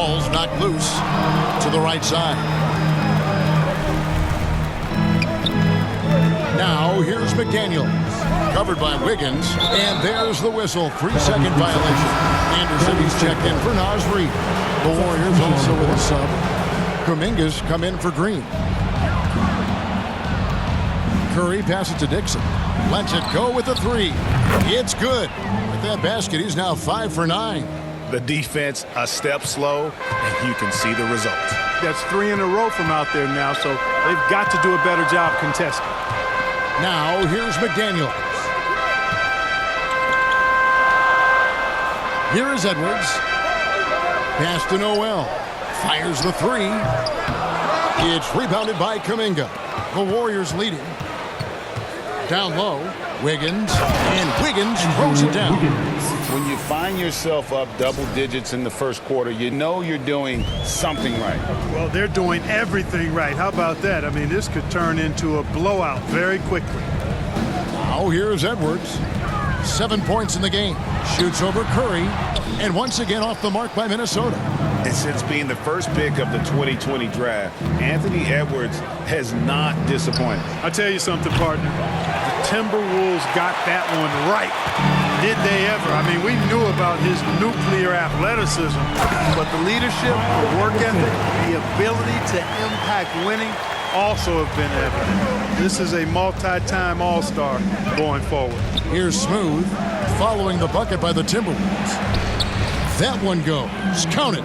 Ball's knocked loose to the right side. Now here's McDaniels. Covered by Wiggins. And there's the whistle. 3-second violation. Anderson, he's checked in for Naz Reid. The Warriors also with a sub. Kuminga's come in for Green. Curry passes to Dixon. Lets it go with the three. It's good. With that basket, he's now 5 for 9. The defense a step slow, and you can see the result. That's 3 in a row from out there now, so they've got to do a better job contesting. Now here's McDaniels. Here is Edwards. Pass to Noel. Fires the three. It's rebounded by Kuminga. The Warriors leading. Down low, Wiggins, and Wiggins throws it down. When you find yourself up double digits in the first quarter, you know you're doing something right. Well, they're doing everything right. How about that? I mean, this could turn into a blowout very quickly. Now here's Edwards. 7 points in the game. Shoots over Curry, and once again off the mark by Minnesota. And since being the first pick of the 2020 draft, Anthony Edwards has not disappointed. I'll tell you something, partner. The Timberwolves got that one right. Did they ever? I mean, we knew about his nuclear athleticism, but the leadership, the work ethic, the ability to impact winning also have been evident. This is a multi-time All-Star going forward. Here's Smooth, following the bucket by the Timberwolves. That one goes. Count it.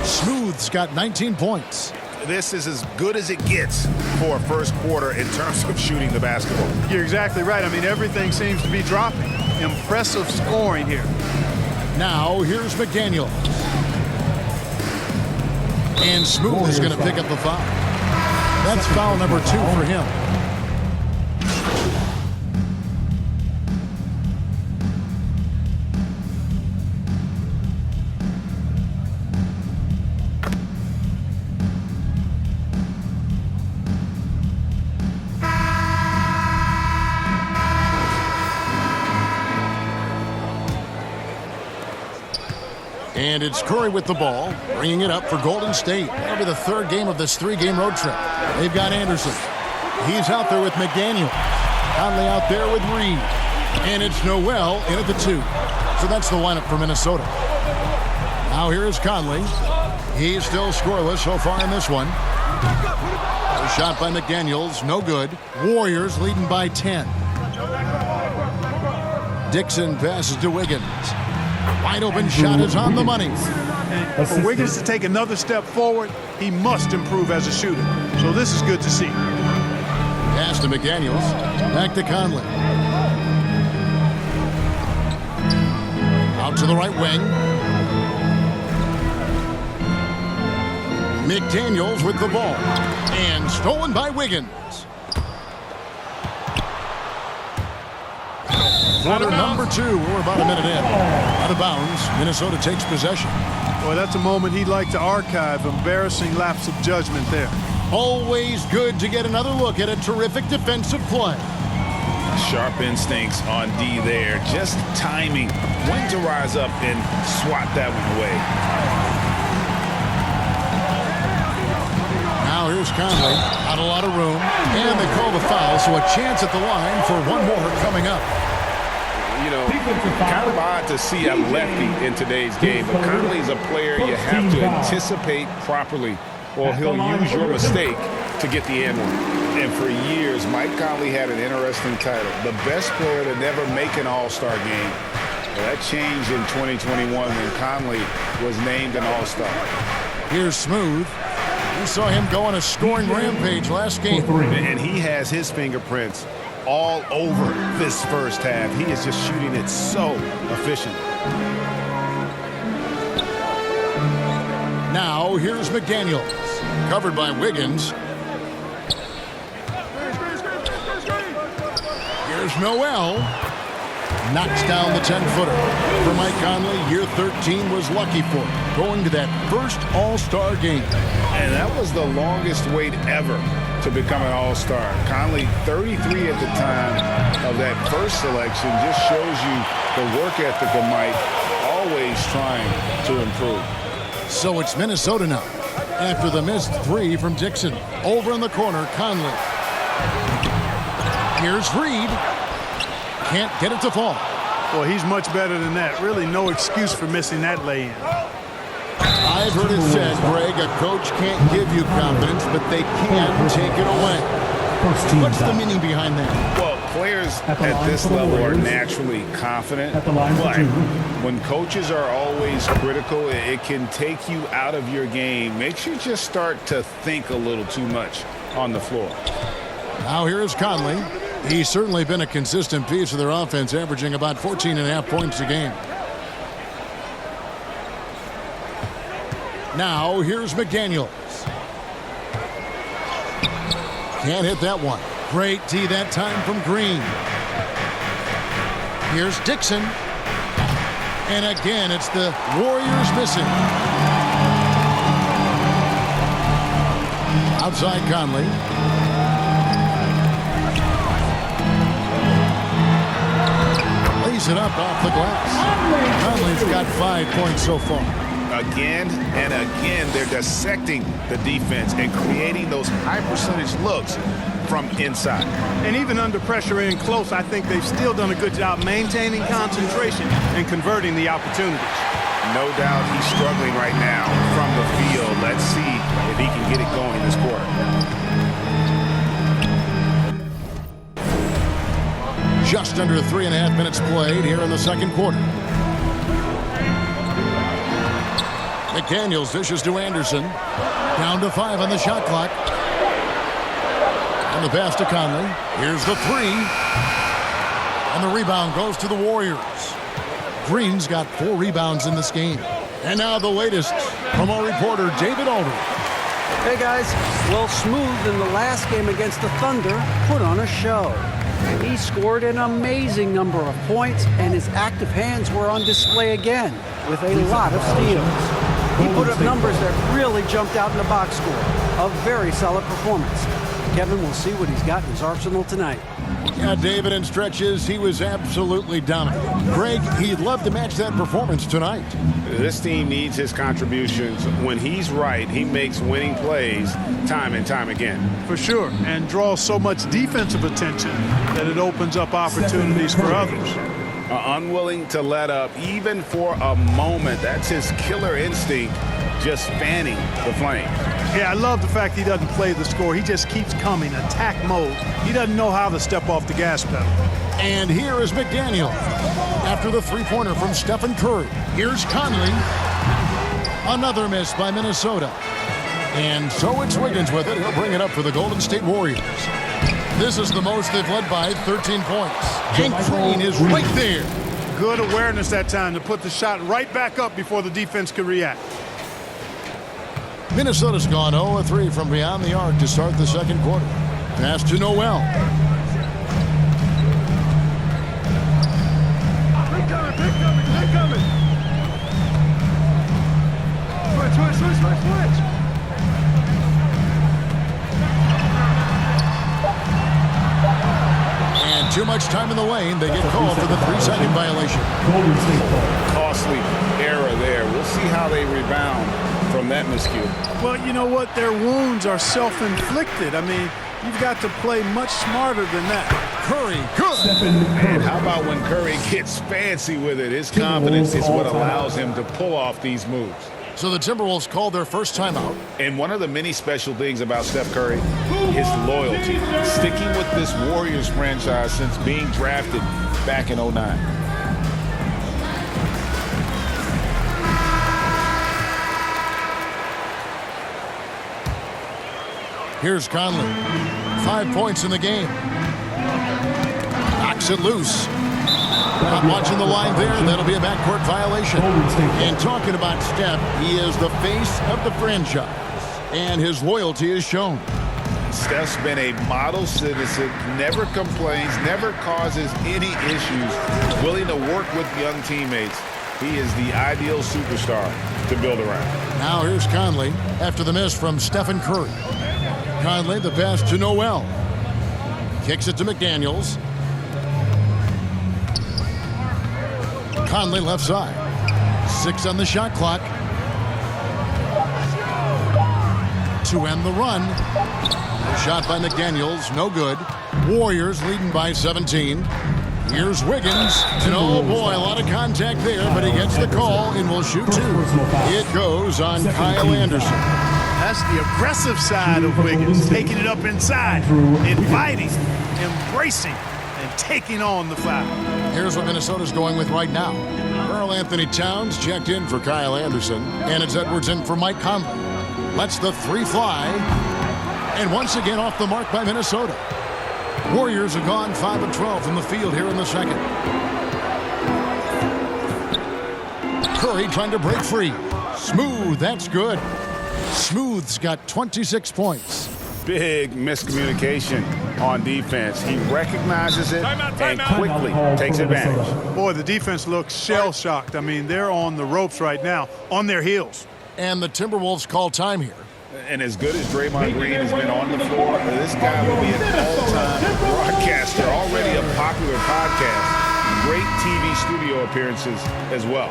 Smooth's got 19 points. This is as good as it gets for a first quarter in terms of shooting the basketball. You're exactly right. I mean, everything seems to be dropping. Impressive scoring here. Now, here's McDaniels. And Smooth is going to pick up the foul. That's foul number 2 for him. And it's Curry with the ball, bringing it up for Golden State. That'll be the 3rd game of this 3-game road trip. They've got Anderson. He's out there with McDaniel. Conley out there with Reed. And it's Noel in at the 2. So that's the lineup for Minnesota. Now here is Conley. He's still scoreless so far in this one. A shot by McDaniels, no good. Warriors leading by 10. Dixon passes to Wiggins. Wide open shot is on the money. For Wiggins to take another step forward, he must improve as a shooter. So this is good to see. Pass to McDaniels. Back to Conley. Out to the right wing. McDaniels with the ball. And stolen by Wiggins. Quarter number 2. We're about a minute in. Out of bounds. Minnesota takes possession. Boy, that's a moment he'd like to archive. Embarrassing lapse of judgment there. Always good to get another look at a terrific defensive play. Sharp instincts on D there. Just timing when to rise up and swat that one away. Now here's Conley. Not a lot of room. And they call the foul, so a chance at the line for one more coming up. You know, kind of odd to see a lefty in today's game, but Conley's a player you have to anticipate properly, or he'll use your mistake to get the end one. And for years, Mike Conley had an interesting title, the best player to never make an All-Star game. Well, that changed in 2021 when Conley was named an All-Star. Here's Smooth. We saw him go on a scoring rampage last game. And he has his fingerprints all over this first half. He is just shooting it so efficient. Now here's McDaniels. Covered by Wiggins. Here's Noel. Knocks down the 10-footer. For Mike Conley, year 13 was lucky for him, going to that first All-Star game. And that was the longest wait ever to become an All-Star. Conley, 33 at the time of that first selection, just shows you the work ethic of Mike, always trying to improve. So it's Minnesota now. After the missed three from Dixon. Over in the corner, Conley. Here's Reed. Can't get it to fall. Well, he's much better than that. Really no excuse for missing that lay-in. I've heard it said, Greg, a coach can't give you confidence, but they can take it away. What's the meaning behind that? Well, players at this level are naturally confident, but when coaches are always critical, it can take you out of your game. Makes you just start to think a little too much on the floor. Now here's Conley. He's certainly been a consistent piece of their offense, averaging about 14.5 points a game. Now here's McDaniels. Can't hit that one. Great D that time from Green. Here's Dixon. And again, it's the Warriors missing. Outside Conley. Lays it up off the glass. Conley's got 5 points so far. Again and again, they're dissecting the defense and creating those high percentage looks from inside. And even under pressure in close, I think they've still done a good job maintaining concentration and converting the opportunities. No doubt he's struggling right now from the field. Let's see if he can get it going this quarter. Just under 3.5 minutes played here in the second quarter. McDaniels dishes to Anderson. Down to 5 on the shot clock. And the pass to Conley. Here's the three. And the rebound goes to the Warriors. Green's got 4 rebounds in this game. And now the latest from our reporter, David Aldridge. Hey guys, well, Smooth in the last game against the Thunder put on a show. He scored an amazing number of points, and his active hands were on display again with a lot of steals. He put up numbers that really jumped out in the box score. A very solid performance. Kevin, we'll see what he's got in his arsenal tonight. Yeah, David, in stretches, he was absolutely dominant. Greg, he'd love to match that performance tonight. This team needs his contributions. When he's right, he makes winning plays time and time again. For sure, and draws so much defensive attention that it opens up opportunities for others. Unwilling to let up even for a moment. That's his killer instinct, just fanning the flame. Yeah, I love the fact he doesn't play the score. He just keeps coming, attack mode. He doesn't know how to step off the gas pedal. And here is McDaniel. After the three-pointer from Stephen Curry. Here's Conley. Another miss by Minnesota. And so it's Wiggins with it. He'll bring it up for the Golden State Warriors. This is the most they've led by 13 points. And Green is right there. Good awareness that time to put the shot right back up before the defense could react. Minnesota's gone 0-3 from beyond the arc to start the second quarter. Pass to Noel. They're coming. Switch. And too much time in the lane. They get called for the 3-second violation. Costly error there. We'll see how they rebound from that miscue. Well, you know what? Their wounds are self-inflicted. I mean, you've got to play much smarter than that. Curry, good. And how about when Curry gets fancy with it? His confidence is what allows him to pull off these moves. So the Timberwolves called their first timeout. And one of the many special things about Steph Curry, his loyalty. Sticking with this Warriors franchise since being drafted back in 2009. Here's Conley. 5 points in the game. Knocks it loose. Not watching the line there. That'll be a backcourt violation. And talking about Steph, he is the face of the franchise. And his loyalty is shown. Steph's been a model citizen, never complains, never causes any issues, willing to work with young teammates. He is the ideal superstar to build around. Now here's Conley after the miss from Stephen Curry. Conley, the pass to Noel. Kicks it to McDaniels. Conley left side. 6 on the shot clock. to end the run. A shot by McDaniels, no good. Warriors leading by 17. Here's Wiggins, and oh boy, a lot of contact there, but he gets the call and will shoot two. It goes on Kyle Anderson. That's the aggressive side of Wiggins, taking it up inside, inviting, embracing, and taking on the foul. Here's what Minnesota's going with right now. Karl Anthony Towns checked in for Kyle Anderson, and it's Edwards in for Mike Conley. Lets the three fly, and once again off the mark by Minnesota. Warriors have gone 5 of 12 from the field here in the second. Curry trying to break free. Smooth, that's good. Smooth's got 26 points. Big miscommunication on defense. He recognizes it and quickly takes advantage. Boy, the defense looks shell-shocked. I mean, they're on the ropes right now, on their heels. And the Timberwolves call time here. And as good as Draymond Green has been on the floor, this guy will be an all-time broadcaster, already a popular podcast, great TV studio appearances as well.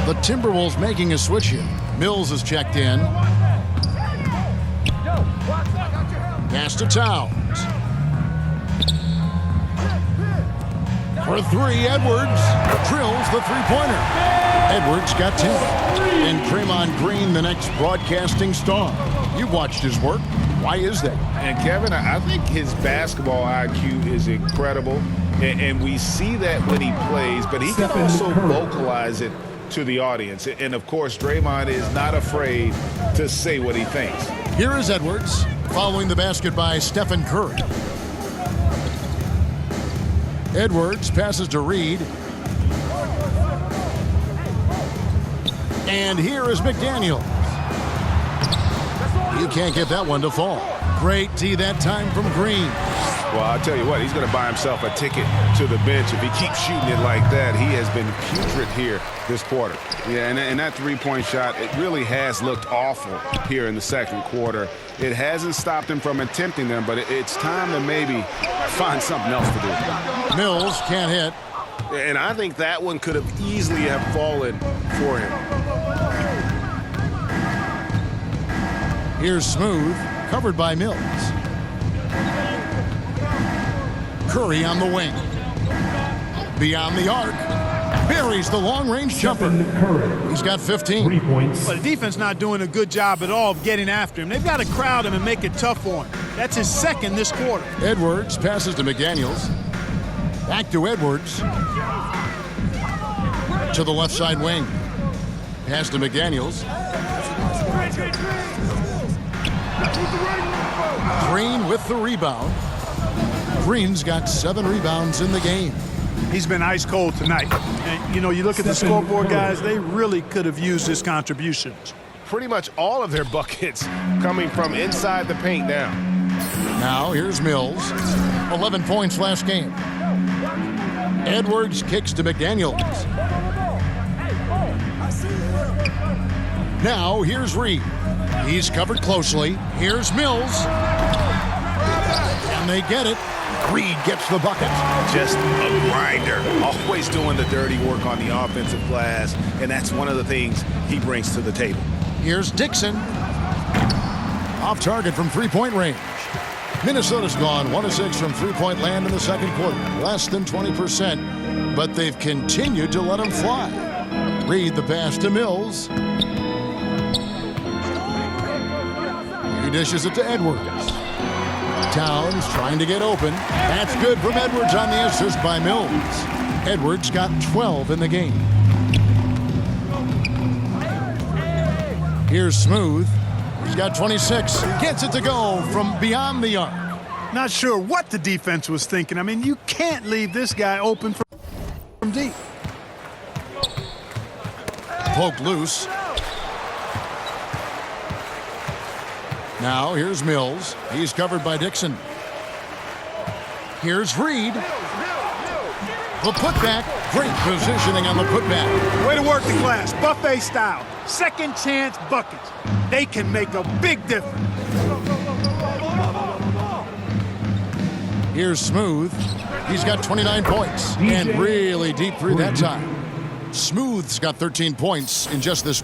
The Timberwolves making a switch here. Mills is checked in. Pass to Towns. For three, Edwards drills the three-pointer. Edwards got 10. And Draymond Green, the next broadcasting star. You've watched his work. Why is that? And Kevin, I think his basketball IQ is incredible. And we see that when he plays, but he can also vocalize it to the audience. And of course, Draymond is not afraid to say what he thinks. Here is Edwards, following the basket by Stephen Curry. Edwards passes to Reed. And here is McDaniels. You can't get that one to fall. Great D that time from Green. Well, I'll tell you what, he's going to buy himself a ticket to the bench. If he keeps shooting it like that, he has been putrid here this quarter. Yeah, and that three-point shot, it really has looked awful here in the second quarter. It hasn't stopped him from attempting them, but it's time to maybe find something else to do. Mills can't hit. And I think that one could have easily have fallen for him. Here's Smooth, covered by Mills. Curry on the wing. Beyond the arc. Buries the long-range jumper. He's got 15. 3 points. But the defense not doing a good job at all of getting after him. They've got to crowd him and make it tough for him. That's his second this quarter. Edwards passes to McDaniels. Back to Edwards. To the left side wing. Pass to McDaniels. Green with the rebound. Green's got 7 rebounds in the game. He's been ice cold tonight. And, you know, you look at the scoreboard, guys, they really could have used his contributions. Pretty much all of their buckets coming from inside the paint now. Now here's Mills. 11 points last game. Edwards kicks to McDaniels. Now here's Reed. He's covered closely. Here's Mills. And they get it. Reed gets the bucket. Just a grinder. Always doing the dirty work on the offensive glass, and that's one of the things he brings to the table. Here's Dixon. Off target from three-point range. Minnesota's gone 1 of 6 from three-point land in the second quarter. Less than 20%, but they've continued to let him fly. Reed the pass to Mills. He dishes it to Edwards. Towns trying to get open. That's good from Edwards on the assist by Mills. Edwards got 12 in the game. Here's Smooth. He's got 26. Gets it to go from beyond the arc. Not sure what the defense was thinking. I mean, you can't leave this guy open from deep. Poked loose. Now here's Mills. He's covered by Dixon. Here's Reed. The putback. Great positioning on the putback. Way to work the glass. Buffet style. Second chance buckets. They can make a big difference. Here's Smooth. He's got 29 points. And really deep through that time. Smooth's got 13 points in just this